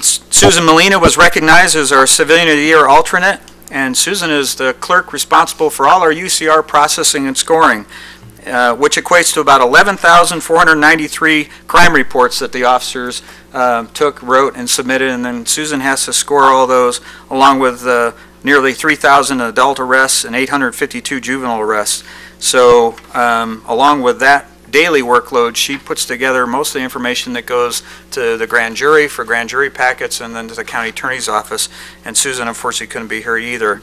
Susan Molina was recognized as our Civilian of the Year alternate, and Susan is the clerk responsible for all our UCR processing and scoring, which equates to about 11,493 crime reports that the officers took, wrote, and submitted, and then Susan has to score all those along with nearly 3,000 adult arrests and 852 juvenile arrests. So along with that daily workload, she puts together most of the information that goes to the grand jury for grand jury packets and then to the county attorney's office, and Susan unfortunately couldn't be here either.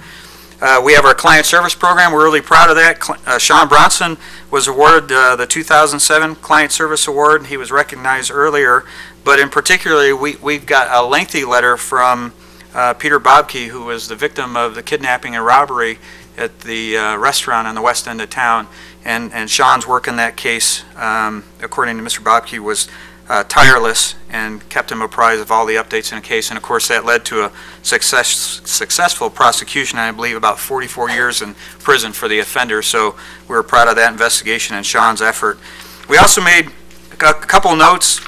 We have our client service program. We're really proud of that. Sean Bronson was awarded the 2007 Client Service Award. He was recognized earlier, but in particular, we've got a lengthy letter from Peter Bobke, who was the victim of the kidnapping and robbery at the restaurant on the west end of town. And Sean's work in that case, according to Mr. Bobke, was tireless and kept him apprised of all the updates in the case. And of course, that led to a successful prosecution, I believe about 44 years in prison for the offender. So we were proud of that investigation and Sean's effort. We also made a couple notes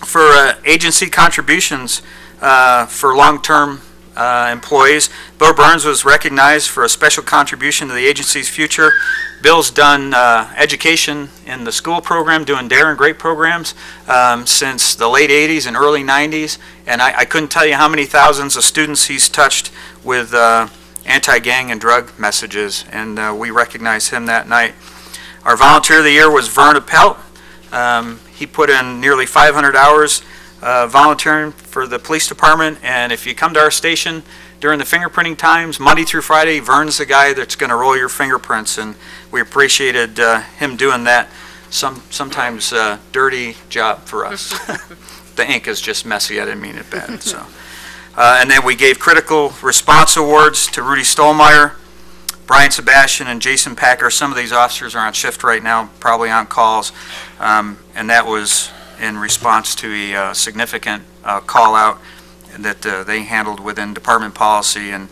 for agency contributions for long-term employees. Bill Burns was recognized for a special contribution to the agency's future. Bill's done education in the school program, doing daring great programs since the late 80s and early 90s, and I couldn't tell you how many thousands of students he's touched with anti-gang and drug messages, and we recognized him that night. Our Volunteer of the Year was Vern Appelt. He put in nearly 500 hours volunteering for the police department, and if you come to our station during the fingerprinting times, Monday through Friday, Vern's the guy that's going to roll your fingerprints, and we appreciated him doing that sometimes dirty job for us. The ink is just messy. I didn't mean it bad. So, and then we gave critical response awards to Rudy Stolmeyer, Brian Sebastian, and Jason Packer. Some of these officers are on shift right now, probably on calls, and that was in response to a significant call out that they handled within department policy, and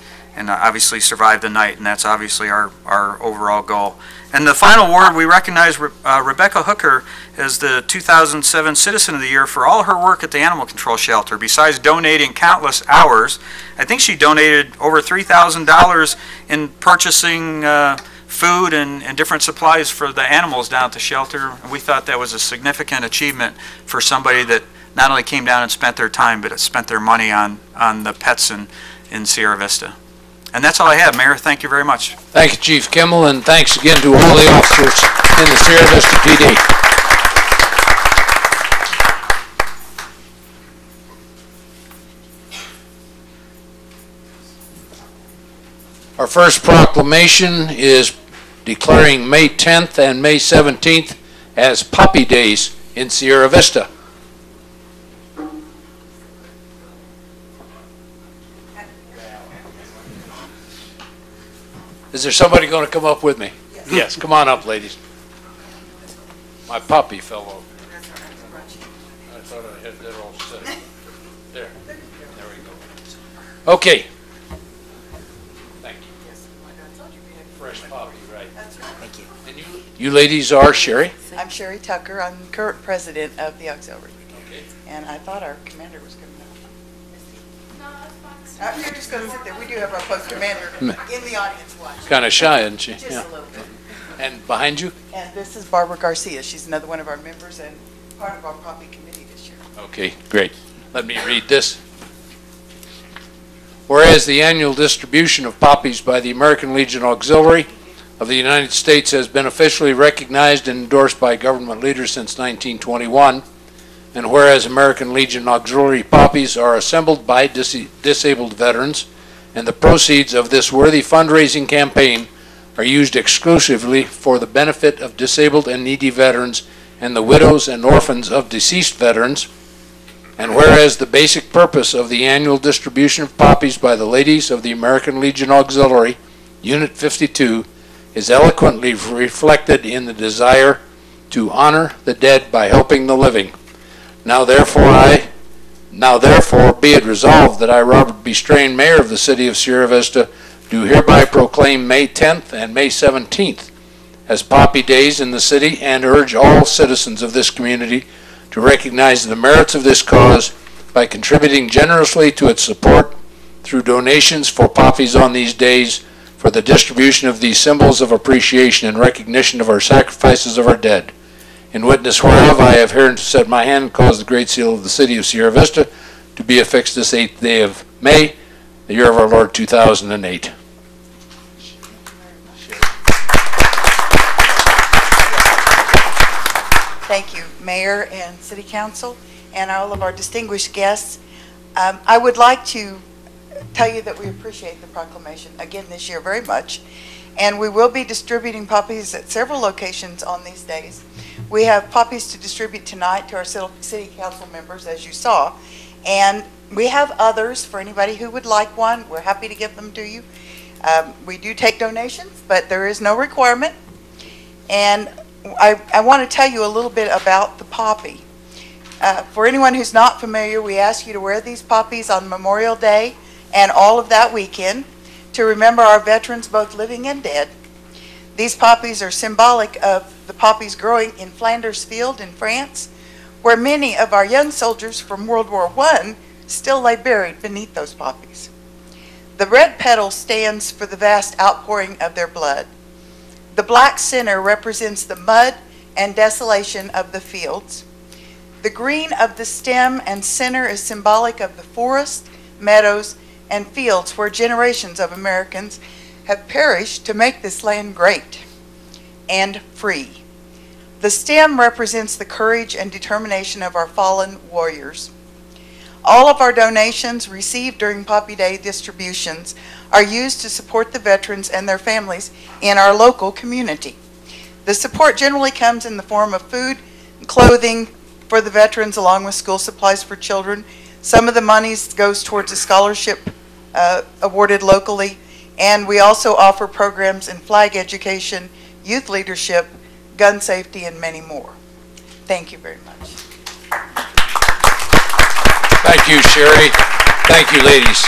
obviously survived the night, and that's obviously our overall goal. And the final award, we recognize Rebecca Hooker as the 2007 Citizen of the Year for all her work at the animal control shelter. Besides donating countless hours, I think she donated over $3,000 in purchasing food and different supplies for the animals down at the shelter. And we thought that was a significant achievement for somebody that not only came down and spent their time, but spent their money on the pets in Sierra Vista. And that's all I have, Mayor. Thank you very much. Thank you, Chief Kimmel, and thanks again to all the officers in the Sierra Vista PD. Our first proclamation is declaring May 10th and May 17th as Puppy Days in Sierra Vista. Is there somebody going to come up with me? Yes, come on up, ladies. My puppy fell over. I thought I had that all set. There we go. Okay. Thank you. Fresh puppy, right? That's right. Thank you. And you ladies are Sherry? I'm Sherry Tucker. I'm current president of the auxiliary. Okay. And I thought our commander was coming up. You're just going to sit there. We do have our post commander in the audience watching. Kind of shy, isn't she? Just a little bit. And behind you? And this is Barbara Garcia. She's another one of our members and part of our Poppy committee this year. Okay, great. Let me read this. Whereas the annual distribution of poppies by the American Legion Auxiliary of the United States has been officially recognized and endorsed by government leaders since 1921, and whereas American Legion Auxiliary poppies are assembled by disabled veterans, and the proceeds of this worthy fundraising campaign are used exclusively for the benefit of disabled and needy veterans and the widows and orphans of deceased veterans, and whereas the basic purpose of the annual distribution of poppies by the ladies of the American Legion Auxiliary, Unit 52, is eloquently reflected in the desire to honor the dead by helping the living. Now therefore be it resolved that I, Robert B. Strain, Mayor of the City of Sierra Vista, do hereby proclaim May 10th and May 17th as Poppy Days in the city, and urge all citizens of this community to recognize the merits of this cause by contributing generously to its support through donations for poppies on these days, for the distribution of these symbols of appreciation and recognition of our sacrifices of our dead. In witness whereof, I have herein set my hand and caused the great seal of the city of Sierra Vista to be affixed this 8th day of May, the year of our Lord 2008. Thank you, Mayor and City Council, and all of our distinguished guests. I would like to tell you that we appreciate the proclamation again this year very much, and we will be distributing poppies at several locations on these days. We have poppies to distribute tonight to our City Council members, as you saw, and we have others for anybody who would like one. We're happy to give them to you. We do take donations, but there is no requirement. And I want to tell you a little bit about the poppy. For anyone who's not familiar, we ask you to wear these poppies on Memorial Day and all of that weekend to remember our veterans, both living and dead. These poppies are symbolic of the poppies growing in Flanders Field in France, where many of our young soldiers from World War I still lay buried beneath those poppies. The red petal stands for the vast outpouring of their blood. The black center represents the mud and desolation of the fields. The green of the stem and center is symbolic of the forest, meadows, and fields where generations of Americans have perished to make this land great and free. The stem represents the courage and determination of our fallen warriors. All of our donations received during Poppy Day distributions are used to support the veterans and their families in our local community. The support generally comes in the form of food and clothing for the veterans, along with school supplies for children. Some of the money goes towards a scholarship awarded locally, and we also offer programs in flag education, youth leadership, gun safety, and many more. Thank you very much. Thank you, Sherry. Thank you, ladies.